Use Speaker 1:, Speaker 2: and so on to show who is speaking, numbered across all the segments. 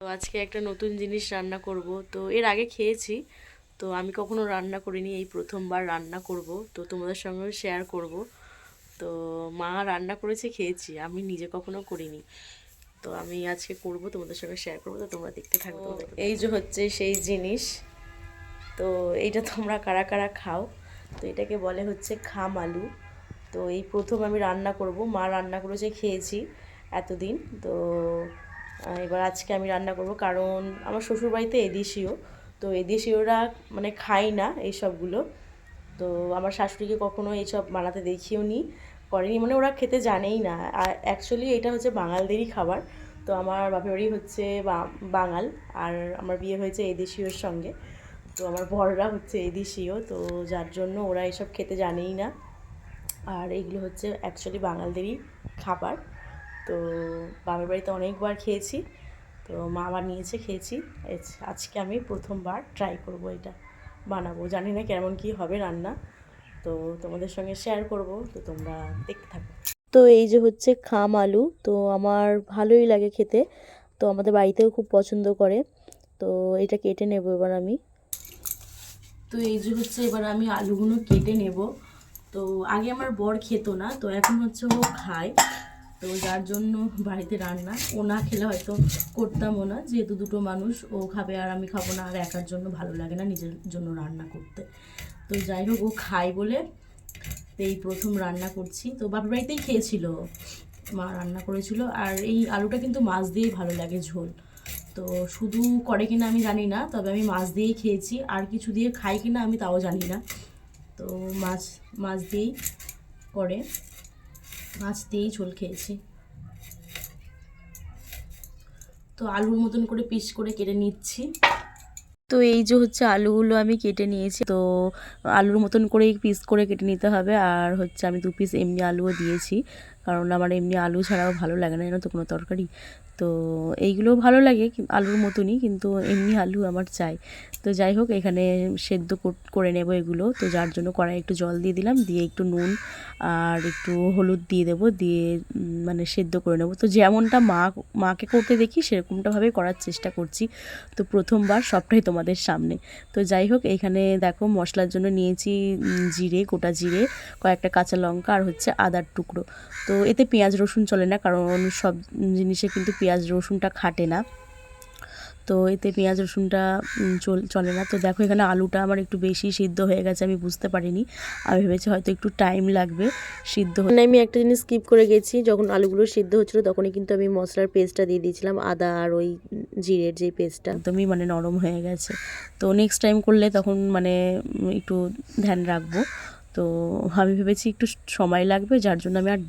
Speaker 1: তো আজকে একটা নতুন জিনিস রান্না করব। তো এর আগে খেয়েছি, তো আমি কখনো রান্না করিনি, এই প্রথমবার রান্না করব। তো তোমাদের সঙ্গেও শেয়ার করব। তো মা রান্না করেছে, খেয়েছি, আমি নিজে কখনো করিনি। তো আমি আজকে করব, তোমাদের সঙ্গে শেয়ার করবো। তো তোমরা দেখতে থাকো। এই যে হচ্ছে সেই জিনিস। তো এইটা তোমরা কারা কারা খাও? তো এটাকে বলে হচ্ছে খাম আলু। তো এই প্রথম আমি রান্না করব, মা রান্না করেছে, খেয়েছি এতদিন। তো এবার আজকে আমি রান্না করব, কারণ আমার শ্বশুরবাড়িতে এদেশীয়। তো এদেশীয়রা মানে খায় না এইসবগুলো। তো আমার শাশুড়িকে কখনো এইসব বানাতে দেখিও নি, করেনি, মানে ওরা খেতে জানেই না। আর অ্যাকচুয়ালি এটা হচ্ছে বাঙালদেরই খাবার। তো আমার বাপের বাড়ি হচ্ছে বাঙাল, আর আমার বিয়ে হয়েছে এদেশীয়র সঙ্গে। তো আমার বড়রা হচ্ছে এদেশীয়, তো যার জন্য ওরা এসব খেতে জানেই না। আর এইগুলো হচ্ছে অ্যাকচুয়ালি বাঙালদেরই খাবার। তো বাবার বাড়িতে অনেকবার খেয়েছি, তো মা বানিয়েছে, খেয়েছি। আজকে আমি প্রথমবার ট্রাই করব, এটা বানাবো, জানি না কেমন কী হবে রান্না। তো তোমাদের সঙ্গে শেয়ার করব, তো তোমরা দেখতে থাকো। তো এই যে হচ্ছে খাম আলু, তো আমার ভালোই লাগে খেতে, তো আমাদের বাড়িতেও খুব পছন্দ করে। তো এটা কেটে নেব এবার আমি। তো এই যে হচ্ছে এবার আমি আলুগুলো কেটে নেব। তো আগে আমার বর খেত না, তো এখন হচ্ছে ও খায়। তো যার জন্য বাড়িতে রান্না, ও না খেলে হয়তো করতামও না, যেহেতু দুটো মানুষ, ও খাবে আর আমি খাবো না, আর একার জন্য ভালো লাগে না নিজের জন্য রান্না করতে। তো যাই হোক, ও খায় বলে এই প্রথম রান্না করছি। তো বাপের বাড়িতেই খেয়েছিল, মা রান্না করেছিল। আর এই আলুটা কিন্তু মাছ দিয়েই ভালো লাগে ঝোল। তো শুধু করে কিনা আমি জানি না, তবে আমি মাছ দিয়েই খেয়েছি, আর কিছু দিয়ে খাই কিনা আমি তাও জানি না। তো মাছ মাছ দিয়েই করে, মাছ দিয়েই ঝোল খেয়েছি। তো আলুর মতন করে পিস করে কেটে নিচ্ছি। তো এই যে হচ্ছে আলুগুলো আমি কেটে নিয়েছি। তো আলুর মতন করেই পিস করে কেটে নিতে হবে। আর হচ্ছে আমি 2 পিস এমনি আলুও দিয়েছি, কারণ আমার এমনি আলু ছাড়াও ভালো লাগে না, জানো তো, কোনো তরকারি। তো এইগুলোও ভালো লাগে আলুর মতনই, কিন্তু এমনি আলু আমার চাই। তো যাই হোক, এখানে সেদ্ধ করে নেব এগুলো। তো যার জন্য কড়াই একটু জল দিয়ে দিলাম, দিয়ে একটু নুন আর একটু হলুদ দিয়ে দেবো, দিয়ে মানে সেদ্ধ করে নেব। তো যেমনটা মাকে করতে দেখি সেরকমটাভাবেই করার চেষ্টা করছি। তো প্রথমবার সবটাই তোমাদের সামনে। তো যাই হোক, এইখানে দেখো মশলার জন্য নিয়েছি জিরে, গোটা জিরে, কয়েকটা কাঁচা লঙ্কা, আর হচ্ছে আদার টুকরো। তো এতে পেঁয়াজ রসুন চলে না, কারণ সব জিনিসে কিন্তু পেঁয়াজ রসুনটা খাটে না। তো এতে পেঁয়াজ রসুনটা চলে না। তো দেখো, এখানে আলুটা আমার একটু বেশি সিদ্ধ হয়ে গেছে, আমি বুঝতে পারিনি। আমি ভেবেছি হয়তো একটু টাইম লাগবে সিদ্ধ হতে। আমি একটা জিনিস স্কিপ করে গেছি, যখন আলুগুলো সিদ্ধ হচ্ছিলো তখনই কিন্তু আমি মশলার পেস্টটা দিয়ে দিয়েছিলাম, আদা আর ওই জিরের যে পেস্টটা, একদমই মানে নরম হয়ে গেছে। তো নেক্সট টাইম করলে তখন মানে একটু ধ্যান রাখবো। তো আমি ভেবেছি একটু সময় লাগবে, যার জন্য আমি আর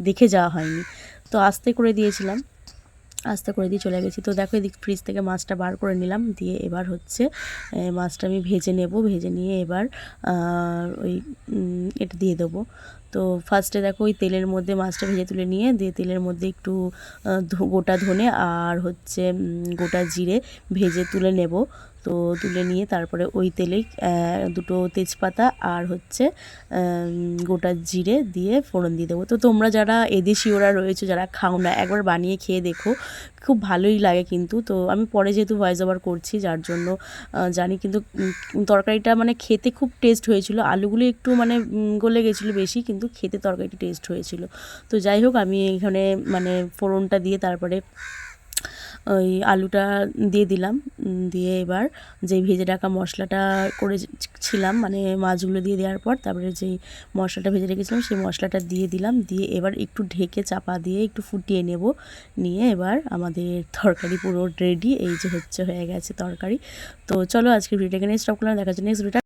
Speaker 1: দেখে যাওয়া হয়নি। তো আস্তে করে দিয়েছিলাম, আস্তে করে দিয়ে চলে গেছি। তো দেখো, এদিক ফ্রিজ থেকে মাছটা বার করে নিলাম, দিয়ে এবার হচ্ছে মাছটা আমি ভেজে নেব। ভেজে নিয়ে এবার ওই এটা দিয়ে দেবো। তো ফার্স্টে দেখো, ওই তেলের মধ্যে মাছটা ভেজে তুলে নিয়ে, দিয়ে তেলের মধ্যে একটু গোটা ধনে আর হচ্ছে গোটা জিরে ভেজে তুলে নেব। তো তুলে নিয়ে তারপরে ওই তেলেই দুটো তেজপাতা আর হচ্ছে গোটা জিরে দিয়ে ফোড়ন দিয়ে দেবো। তো তোমরা যারা এদেশীয়রা রয়েছে, যারা খাও না, একবার বানিয়ে খেয়ে দেখো, খুব ভালোই লাগে কিন্তু। তো আমি পরে যেহেতু ভয়েস ওভার করছি, যার জন্য জানি, কিন্তু তরকারিটা মানে খেতে খুব টেস্ট হয়েছিল। আলুগুলো একটু মানে গলে গেছিলো বেশি, কিন্তু খেতে তরকারিটা টেস্ট হয়েছিল। তো যাই হোক, আমি এখানে মানে ফোড়নটা দিয়ে তারপরে ওই আলুটা দিয়ে দিলাম। দিয়ে এবার যেই ভেজে রাখা মশলাটা করেছিলাম, মানে মাছগুলো দিয়ে দেওয়ার পর তারপরে যেই মশলাটা ভেজে রেখেছিলাম সেই মশলাটা দিয়ে দিলাম। দিয়ে এবার একটু ঢেকে চাপা দিয়ে একটু ফুটিয়ে নেব। নিয়ে এবার আমাদের তরকারি পুরো রেডি। এই যে হয়ে গেছে তরকারি। তো চলো, আজকে ভিডিওটা এখানে স্টপ করলাম, দেখার জন্য নেক্সট ভিডিও।